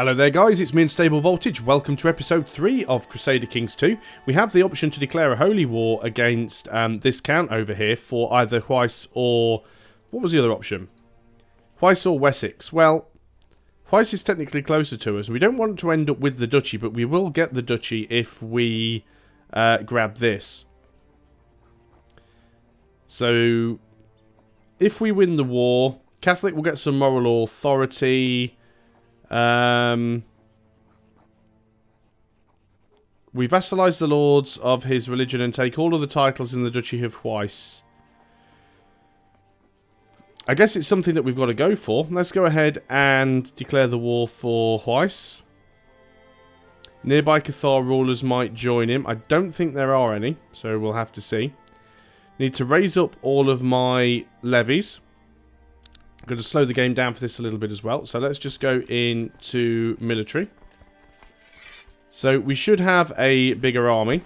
Hello there guys, it's me Unstable Voltage. Welcome to episode 3 of Crusader Kings 2. We have the option to declare a holy war against this count over here for either Huis or... what was the other option? Huis or Wessex. Well, Huis is technically closer to us. We don't want to end up with the duchy, but we will get the duchy if we grab this. So, if we win the war, Catholic will get some moral authority. We vassalize the lords of his religion and take all of the titles in the Duchy of Huis. I guess it's something that we've got to go for. Let's go ahead and declare the war for Huis. Nearby Cathar rulers might join him. I don't think there are any, so we'll have to see. Need to raise up all of my levies. I'm going to slow the game down for this a little bit as well. So let's just go into military. So we should have a bigger army.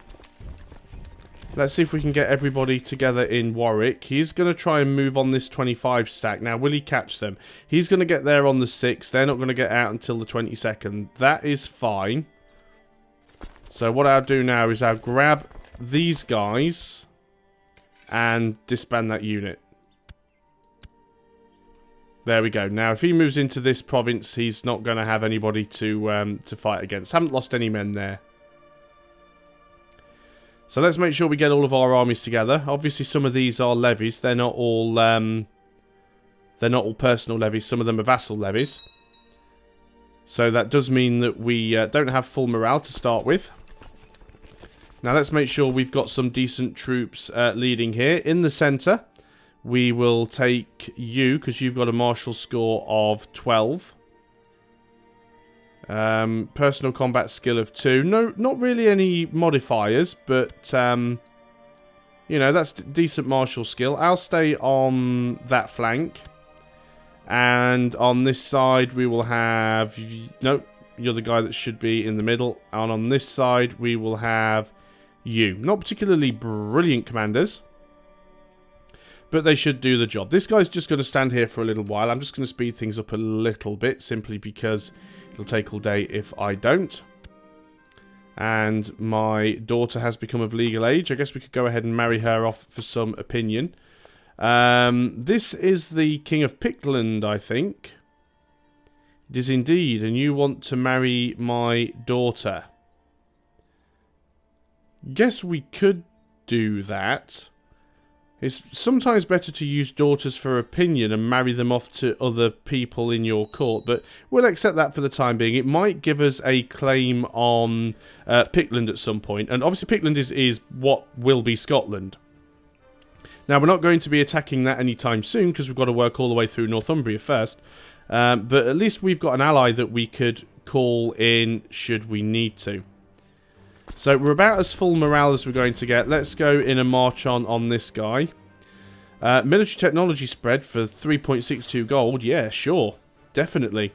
Let's see if we can get everybody together in Warwick. He's going to try and move on this 25 stack. Now, will he catch them? He's going to get there on the 6th. They're not going to get out until the 22nd. That is fine. So what I'll do now is I'll grab these guys and disband that unit. There we go. Now, if he moves into this province, he's not going to have anybody to fight against. Haven't lost any men there. So let's make sure we get all of our armies together. Obviously, some of these are levies. They're not all personal levies. Some of them are vassal levies. So that does mean that we don't have full morale to start with. Now let's make sure we've got some decent troops leading here in the centre. We will take you, because you've got a martial score of 12. Personal combat skill of 2. No, not really any modifiers, but, you know, that's decent martial skill. I'll stay on that flank. And on this side, we will have... nope, you're the guy that should be in the middle. And on this side, we will have you. Not particularly brilliant commanders, but they should do the job. This guy's just going to stand here for a little while. I'm just going to speed things up a little bit, simply because it'll take all day if I don't. And my daughter has become of legal age. I guess we could go ahead and marry her off for some opinion. This is the King of Pictland, I think. It is indeed, and you want to marry my daughter. Guess we could do that. It's sometimes better to use daughters for opinion and marry them off to other people in your court, but we'll accept that for the time being. It might give us a claim on Pictland at some point, and obviously Pictland is what will be Scotland. Now, we're not going to be attacking that anytime soon, because we've got to work all the way through Northumbria first, but at least we've got an ally that we could call in should we need to. So we're about as full morale as we're going to get. Let's go in a march on this guy. Military technology spread for 3.62 gold. Yeah, sure. Definitely.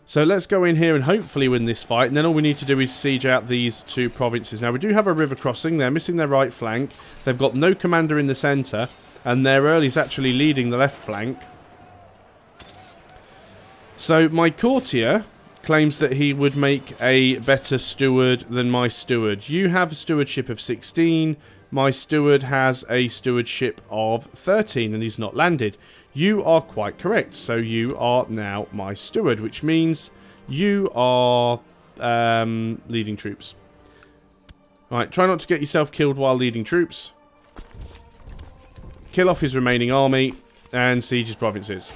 So let's go in here and hopefully win this fight. And then all we need to do is siege out these two provinces. Now, we do have a river crossing. They're missing their right flank. They've got no commander in the centre. And their early's actually leading the left flank. So my courtier claims that he would make a better steward than my steward. You have a stewardship of 16. My steward has a stewardship of 13 and he's not landed. You are quite correct. So you are now my steward, which means you are leading troops. Right, try not to get yourself killed while leading troops. Kill off his remaining army and siege his provinces.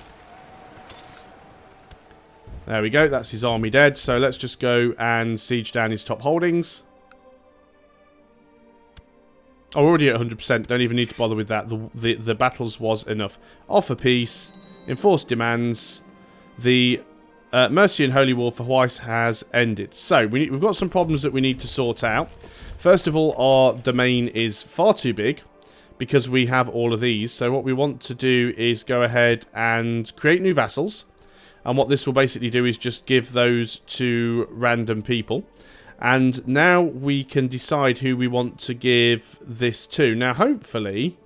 There we go, that's his army dead. So let's just go and siege down his top holdings. Oh, we're already at 100%, don't even need to bother with that. The battles was enough. Offer peace, enforce demands. The Mercian Holy War for Huis has ended. So, we've got some problems that we need to sort out. First of all, our domain is far too big, because we have all of these. So what we want to do is go ahead and create new vassals. And what this will basically do is just give those to random people. And now we can decide who we want to give this to. Now, hopefully,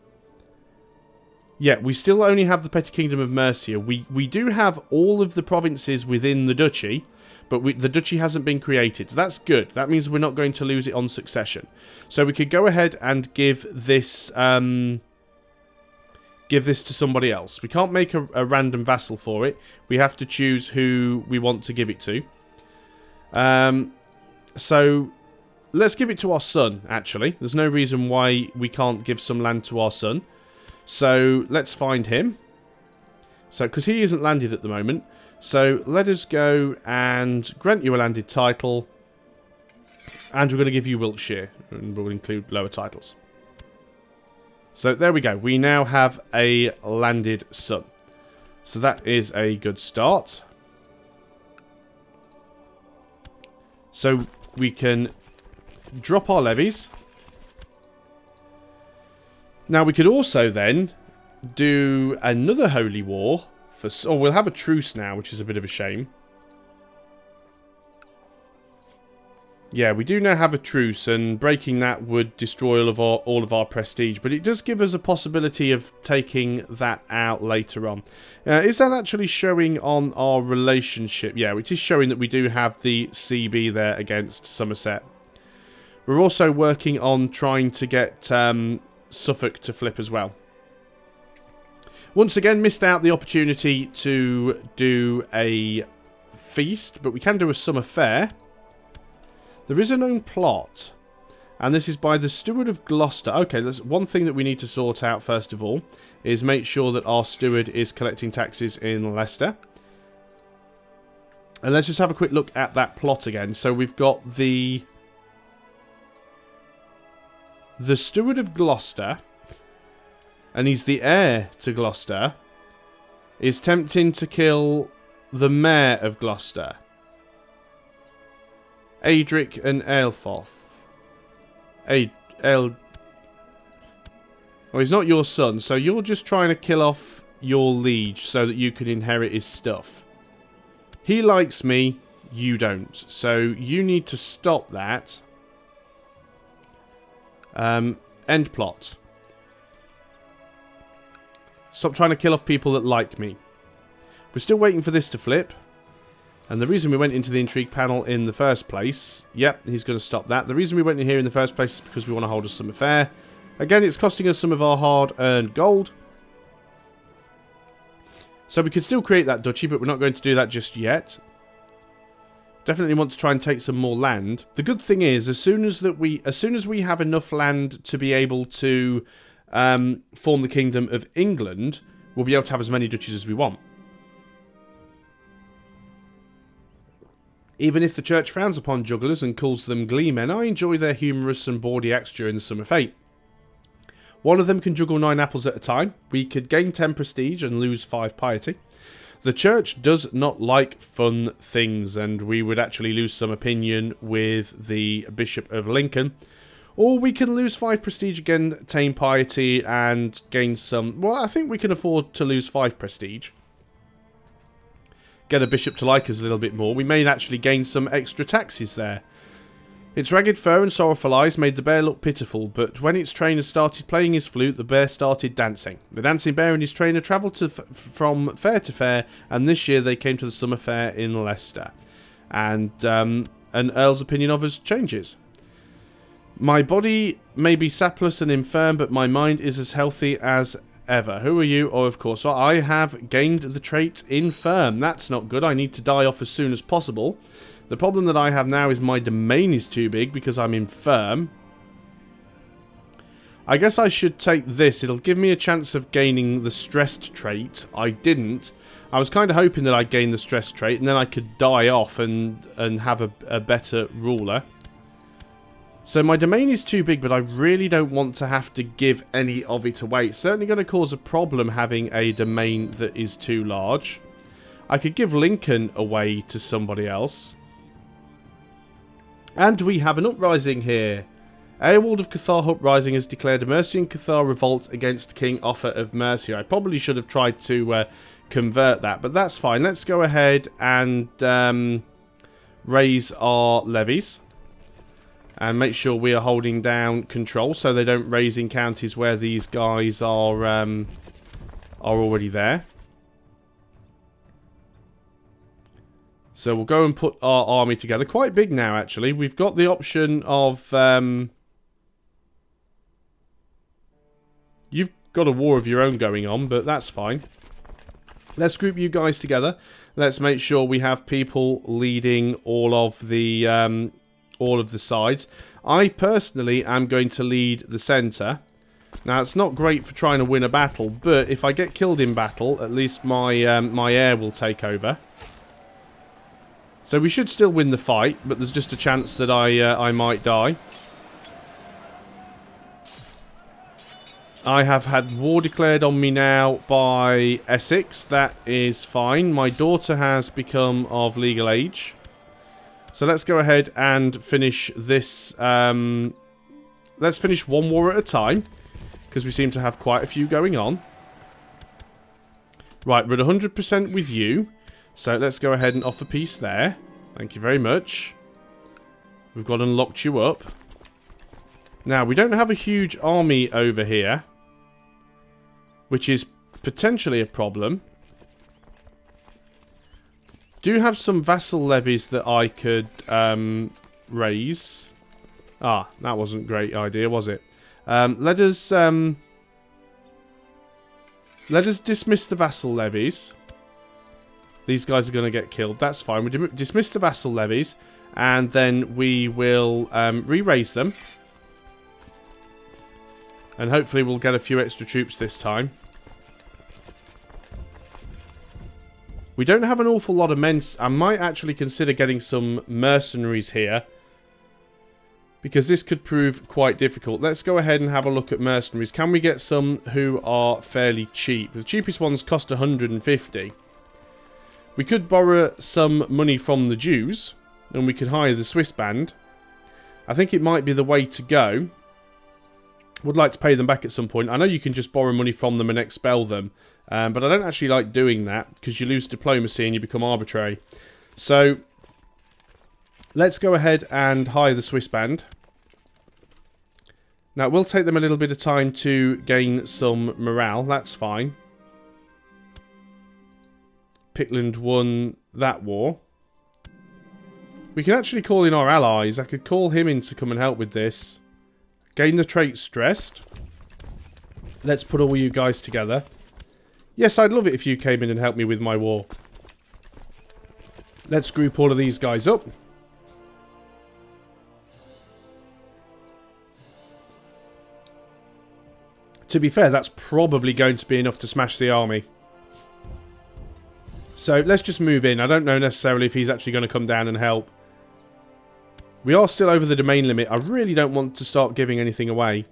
Yeah, we still only have the Petty Kingdom of Mercia. We do have all of the provinces within the duchy, but the duchy hasn't been created. So that's good. That means we're not going to lose it on succession. So we could go ahead and give this to somebody else. We can't make a random vassal for it. We have to choose who we want to give it to. So let's give it to our son, actually. There's no reason why we can't give some land to our son. So let's find him. So, because he isn't landed at the moment. So let us go and grant you a landed title. And we're going to give you Wiltshire. And we'll include lower titles. So there we go. We now have a landed son. So that is a good start. So we can drop our levies. Now we could also then do another holy war. Oh, we'll have a truce now, which is a bit of a shame. Yeah, we do now have a truce, and breaking that would destroy all of our prestige. But it does give us a possibility of taking that out later on. Is that actually showing on our relationship? Yeah, it is showing that we do have the CB there against Somerset. We're also working on trying to get Suffolk to flip as well. Once again, missed out the opportunity to do a feast, but we can do a summer fair. There is a known plot, and this is by the Steward of Gloucester. Okay, that's one thing that we need to sort out first of all, is make sure that our steward is collecting taxes in Leicester. And let's just have a quick look at that plot again. So we've got the Steward of Gloucester, and he's the heir to Gloucester, is tempting to kill the Mayor of Gloucester. Adric and Aelfoth. Oh, he's not your son, so you're just trying to kill off your liege so that you can inherit his stuff. He likes me, you don't. So you need to stop that. End plot. Stop trying to kill off people that like me. We're still waiting for this to flip. And the reason we went into the intrigue panel in the first place... Yep, he's going to stop that. The reason we went in here in the first place is because we want to hold a summer fair. Again, it's costing us some of our hard-earned gold. So we could still create that duchy, but we're not going to do that just yet. Definitely want to try and take some more land. The good thing is, as soon as we have enough land to be able to form the Kingdom of England, we'll be able to have as many duchies as we want. Even if the church frowns upon jugglers and calls them gleemen, I enjoy their humorous and bawdy acts during the summer fete. One of them can juggle 9 apples at a time. We could gain 10 prestige and lose 5 piety. The church does not like fun things, and we would actually lose some opinion with the Bishop of Lincoln. Or we can lose 5 prestige again, tame piety, and gain some... Well, I think we can afford to lose 5 prestige. Get a bishop to like us a little bit more. We may actually gain some extra taxes there. Its ragged fur and sorrowful eyes made the bear look pitiful, but when its trainer started playing his flute, the bear started dancing. The dancing bear and his trainer travelled from fair to fair, and this year they came to the summer fair in Leicester. And Earl's opinion of us changes. My body may be sapless and infirm, but my mind is as healthy as ever. Who are you? Oh, of course. So I have gained the trait infirm. That's not good. I need to die off as soon as possible. The problem that I have now is my domain is too big because I'm infirm. I guess I should take this. It'll give me a chance of gaining the stressed trait. I didn't. I was kind of hoping that I'd gain the stressed trait and then I could die off and have a better ruler. So my domain is too big, but I really don't want to have to give any of it away. It's certainly going to cause a problem having a domain that is too large. I could give Lincoln away to somebody else. And we have an uprising here. Aelwald of Cathar uprising has declared a Mercian Cathar revolt against King Offa of Mercia. I probably should have tried to convert that, but that's fine. Let's go ahead and raise our levies. And make sure we are holding down control so they don't raise in counties where these guys are are already there. So we'll go and put our army together. Quite big now, actually. We've got the option of... you've got a war of your own going on, but that's fine. Let's group you guys together. Let's make sure we have people leading all of the sides. I personally am going to lead the centre. Now, it's not great for trying to win a battle, but if I get killed in battle, at least my my heir will take over. So we should still win the fight, but there's just a chance that I might die. I have had war declared on me now by Essex. That is fine. My daughter has become of legal age. So let's go ahead and finish this. Let's finish one war at a time, because we seem to have quite a few going on. Right, we're at 100% with you. So let's go ahead and offer peace there. Thank you very much. We've got unlocked you up. Now, we don't have a huge army over here, which is potentially a problem. Do have some vassal levies that I could raise. Ah, that wasn't a great idea, was it? Let us dismiss the vassal levies. These guys are going to get killed. That's fine. We dismiss the vassal levies, and then we will re-raise them. And hopefully we'll get a few extra troops this time. We don't have an awful lot of men. I might actually consider getting some mercenaries here, because this could prove quite difficult. Let's go ahead and have a look at mercenaries. Can we get some who are fairly cheap? The cheapest ones cost 150. We could borrow some money from the Jews, and we could hire the Swiss band. I think it might be the way to go. Would like to pay them back at some point. I know you can just borrow money from them and expel them, but I don't actually like doing that, because you lose diplomacy and you become arbitrary. So let's go ahead and hire the Swiss band. Now, it will take them a little bit of time to gain some morale. That's fine. Pickland won that war. We can actually call in our allies. I could call him in to come and help with this. Gain the trait stressed. Let's put all you guys together. Yes, I'd love it if you came in and helped me with my war. Let's group all of these guys up. To be fair, that's probably going to be enough to smash the army. So let's just move in. I don't know necessarily if he's actually going to come down and help. We are still over the domain limit. I really don't want to start giving anything away.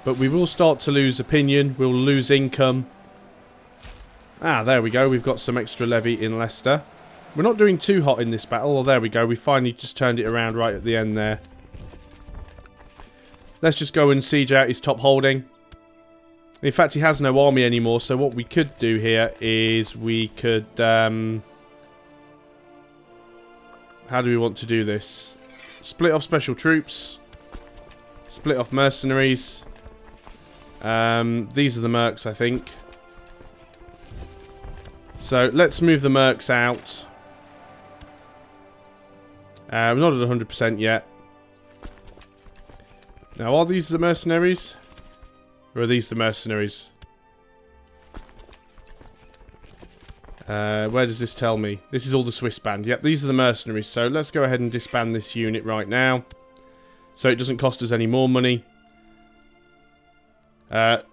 But we will start to lose opinion. We'll lose income. Ah, there we go. We've got some extra levy in Leicester. We're not doing too hot in this battle. Oh, there we go. We finally just turned it around right at the end there. Let's just go and siege out his top holding. In fact, he has no army anymore, so what we could do here is we could... how do we want to do this? Split off special troops. Split off mercenaries. These are the mercs, I think. So, let's move the mercs out. We're not at 100% yet. Now, are these the mercenaries? Or are these the mercenaries? Where does this tell me? This is all the Swiss band. Yep, these are the mercenaries. So let's go ahead and disband this unit right now, so it doesn't cost us any more money.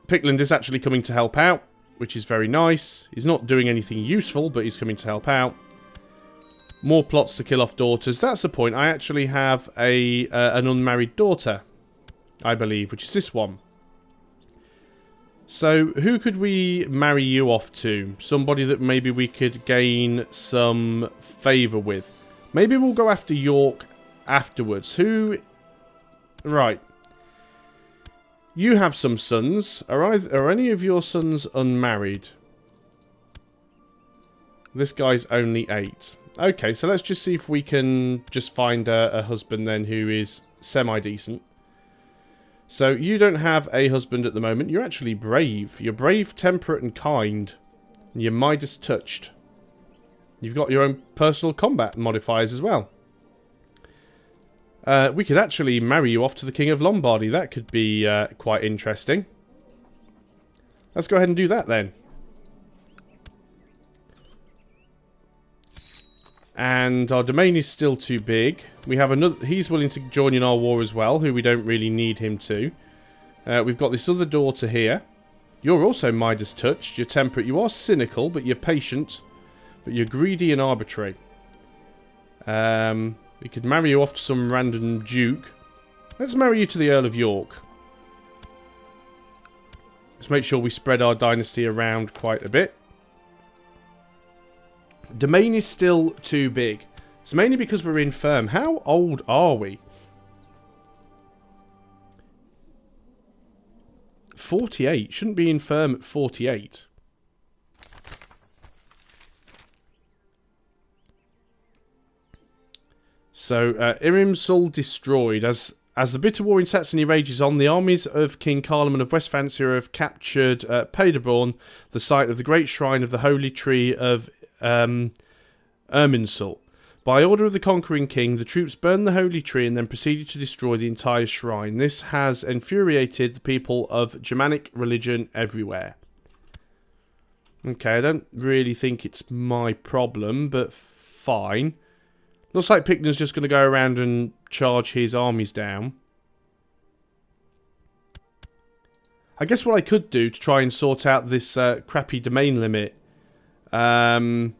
Pickland is actually coming to help out, which is very nice. He's not doing anything useful, but he's coming to help out. More plots to kill off daughters. That's the point. I actually have an unmarried daughter, I believe, which is this one. So, who could we marry you off to? Somebody that maybe we could gain some favour with. Maybe we'll go after York afterwards. Who... Right. You have some sons. Are any of your sons unmarried? This guy's only 8. Okay, so let's just see if we can just find a husband then who is semi-decent. So you don't have a husband at the moment. You're actually brave. You're brave, temperate, and kind. And you're Midas touched. You've got your own personal combat modifiers as well. We could actually marry you off to the King of Lombardy. That could be quite interesting. Let's go ahead and do that then. And our domain is still too big. We have another. He's willing to join in our war as well, who we don't really need him to. We've got this other daughter here. You're also Midas touched. You're temperate. You are cynical, but you're patient. But you're greedy and arbitrary. We could marry you off to some random duke. Let's marry you to the Earl of York. Let's make sure we spread our dynasty around quite a bit. Domain is still too big. It's mainly because we're infirm. How old are we? 48. Shouldn't be infirm at 48. So, Irimsul destroyed. As the bitter war in Saxony rages on, the armies of King Carloman of West Francia have captured Paderborn, the site of the great shrine of the Holy Tree of Irminsul. By order of the conquering king, the troops burned the holy tree and then proceeded to destroy the entire shrine. This has infuriated the people of Germanic religion everywhere. Okay, I don't really think it's my problem, but fine. Looks like Picton's just going to go around and charge his armies down. I guess what I could do to try and sort out this crappy domain limit. I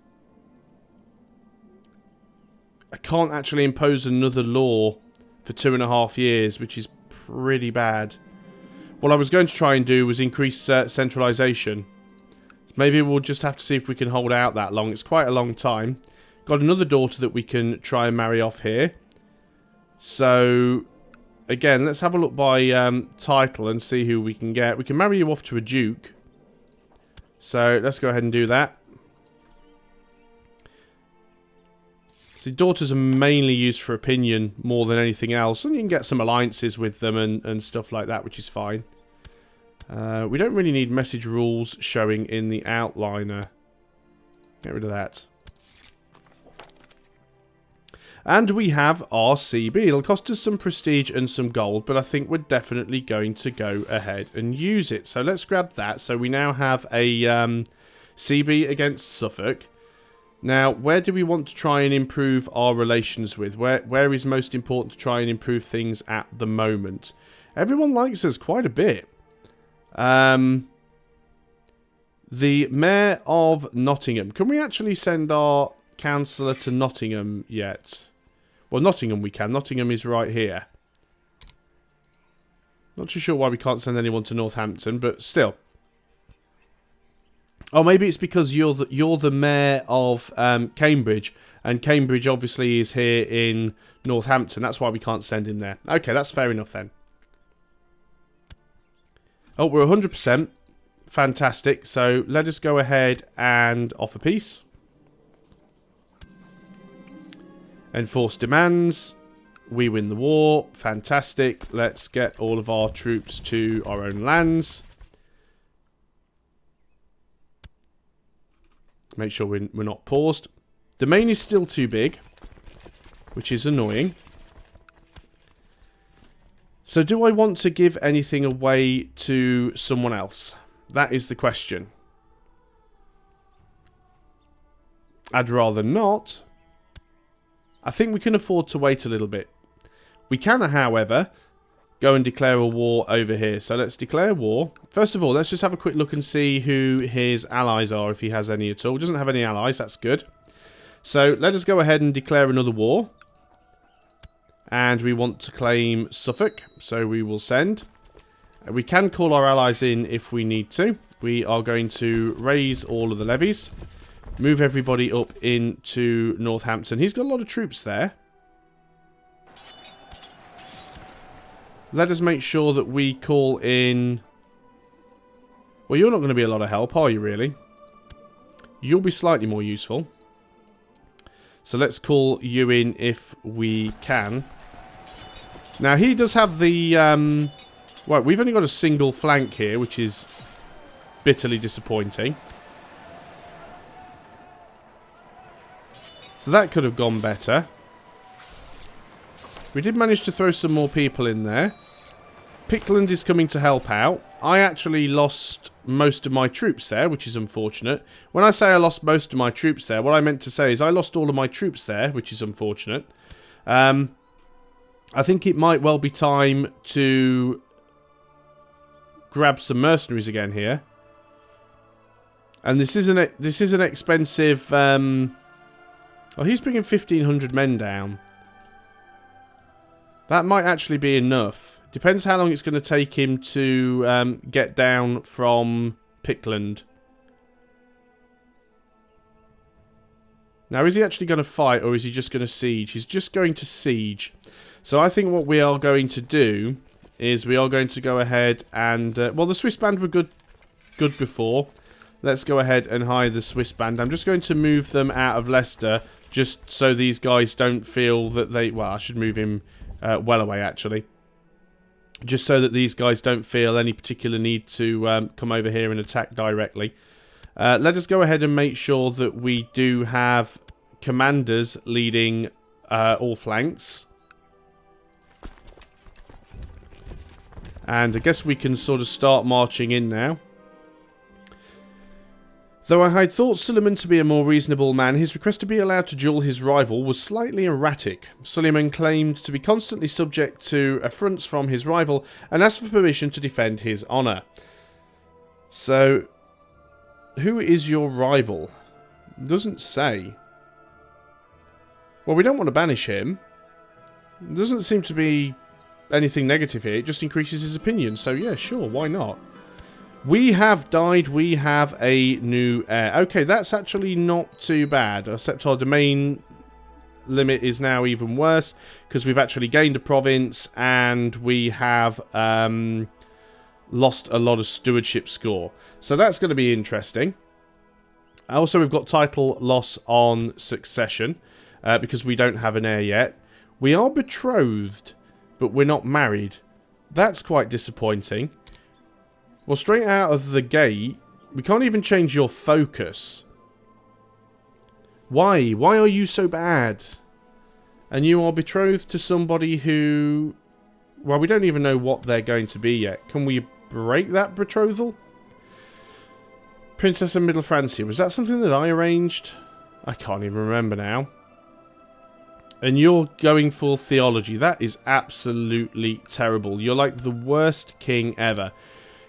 can't actually impose another law for 2.5 years, which is pretty bad. What I was going to try and do was increase centralisation. So maybe we'll just have to see if we can hold out that long. It's quite a long time. Got another daughter that we can try and marry off here. So, again, let's have a look by title and see who we can get. We can marry you off to a duke. So, let's go ahead and do that. So, daughters are mainly used for opinion more than anything else. And you can get some alliances with them and stuff like that, which is fine. We don't really need message rules showing in the outliner. Get rid of that. And we have RCB. It'll cost us some prestige and some gold, but I think we're definitely going to go ahead and use it. So let's grab that. So we now have a CB against Suffolk. Now, where do we want to try and improve our relations with? Where is most important to try and improve things at the moment? Everyone likes us quite a bit. The Mayor of Nottingham. Can we actually send our councillor to Nottingham yet? Well, Nottingham we can. Nottingham is right here. Not too sure why we can't send anyone to Northampton, but still. Oh, maybe it's because you're the mayor of Cambridge, and Cambridge obviously is here in Northampton. That's why we can't send him there. Okay, that's fair enough then. Oh, we're 100%. Fantastic. So let us go ahead and offer peace. Enforce demands. We win the war. Fantastic. Let's get all of our troops to our own lands. Make sure we're not paused. Domain is still too big, which is annoying. So do I want to give anything away to someone else? That is the question. I'd rather not. I think we can afford to wait a little bit. We can, however, go and declare a war over here. So let's declare war. First of all, let's just have a quick look and see who his allies are, if he has any at all. Doesn't have any allies, that's good. So let us go ahead and declare another war. And we want to claim Suffolk, so we will send. We can call our allies in if we need to. We are going to raise all of the levies. Move everybody up into Northampton. He's got a lot of troops there. Let us make sure that we call in... Well, you're not going to be a lot of help, are you really? You'll be slightly more useful. So let's call you in if we can. Now, he does have the Right, we've only got a single flank here, which is bitterly disappointing. So that could have gone better. We did manage to throw some more people in there. Pickland is coming to help out. I actually lost most of my troops there, which is unfortunate. When I say I lost most of my troops there, what I meant to say is I lost all of my troops there, which is unfortunate. I think it might well be time to grab some mercenaries again here. And this is an expensive... oh, he's bringing 1,500 men down. That might actually be enough. Depends how long it's going to take him to get down from Pickland. Now, is he actually going to fight, or is he just going to siege? He's just going to siege. So I think what we are going to do is we are going to go ahead and... well, the Swiss band were good before. Let's go ahead and hire the Swiss band. I'm just going to move them out of Leicester, just so these guys don't feel that they... Well, I should move him well away, actually. Just so that these guys don't feel any particular need to come over here and attack directly. Let us go ahead and make sure that we do have commanders leading all flanks. And I guess we can sort of start marching in now. Though I had thought Suleiman to be a more reasonable man, his request to be allowed to duel his rival was slightly erratic. Suleiman claimed to be constantly subject to affronts from his rival and asked for permission to defend his honour. So, who is your rival? Doesn't say. Well, we don't want to banish him. Doesn't seem to be anything negative here. It just increases his opinion. So, yeah, sure, why not? We have died. We have a new heir. Okay, that's actually not too bad. Except our domain limit is now even worse, because we've actually gained a province and we have lost a lot of stewardship score. So that's going to be interesting. Also, we've got title loss on succession, because we don't have an heir yet. We are betrothed, but we're not married. That's quite disappointing. Well, straight out of the gate, we can't even change your focus. Why? Why are you so bad? And you are betrothed to somebody who... Well, we don't even know what they're going to be yet. Can we break that betrothal? Princess of Middle Francia. Was that something that I arranged? I can't even remember now. And you're going for theology. That is absolutely terrible. You're like the worst king ever.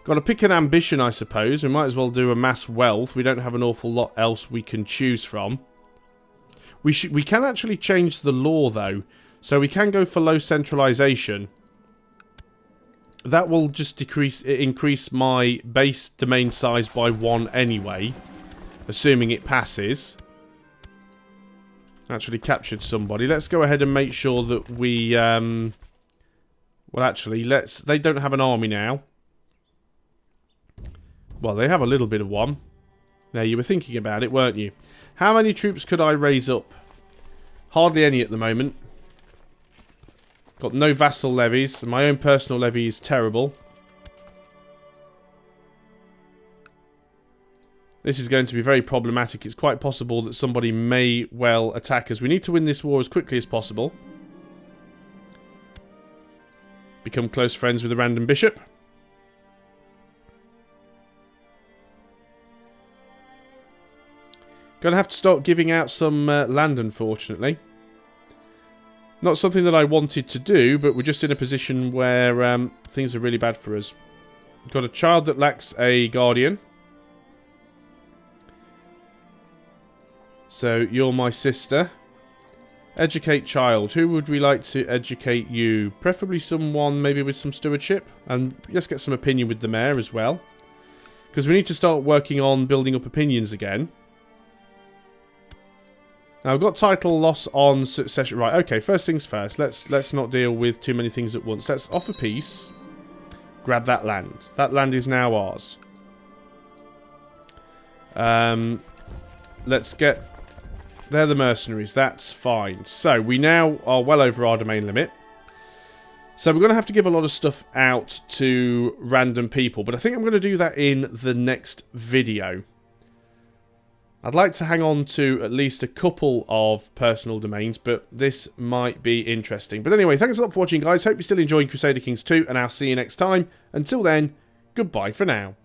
Got to pick an ambition, I suppose. We might as well do amass wealth. We don't have an awful lot else we can choose from. We can actually change the law, though. So we can go for low centralization. That will just increase my base domain size by 1 anyway. Assuming it passes. Actually captured somebody. Let's go ahead and make sure that we... well, actually, they don't have an army now. Well, they have a little bit of one. Now, you were thinking about it, weren't you? How many troops could I raise up? Hardly any at the moment. Got no vassal levies, and my own personal levy is terrible. This is going to be very problematic. It's quite possible that somebody may well attack us. We need to win this war as quickly as possible. Become close friends with a random bishop. Gonna have to start giving out some land, unfortunately. Not something that I wanted to do, but we're just in a position where things are really bad for us. We've got a child that lacks a guardian. So, you're my sister. Educate child. Who would we like to educate you? Preferably someone maybe with some stewardship. And let's get some opinion with the mayor as well. Because we need to start working on building up opinions again. Now, I've got title loss on succession. Right, okay, first things first. Let's not deal with too many things at once. Let's offer peace. Grab that land. That land is now ours. Let's get... They're the mercenaries. That's fine. So, we now are well over our domain limit. So we're going to have to give a lot of stuff out to random people, but I think I'm going to do that in the next video. I'd like to hang on to at least a couple of personal domains, but this might be interesting. But anyway, thanks a lot for watching, guys. Hope you're still enjoying Crusader Kings 2, and I'll see you next time. Until then, goodbye for now.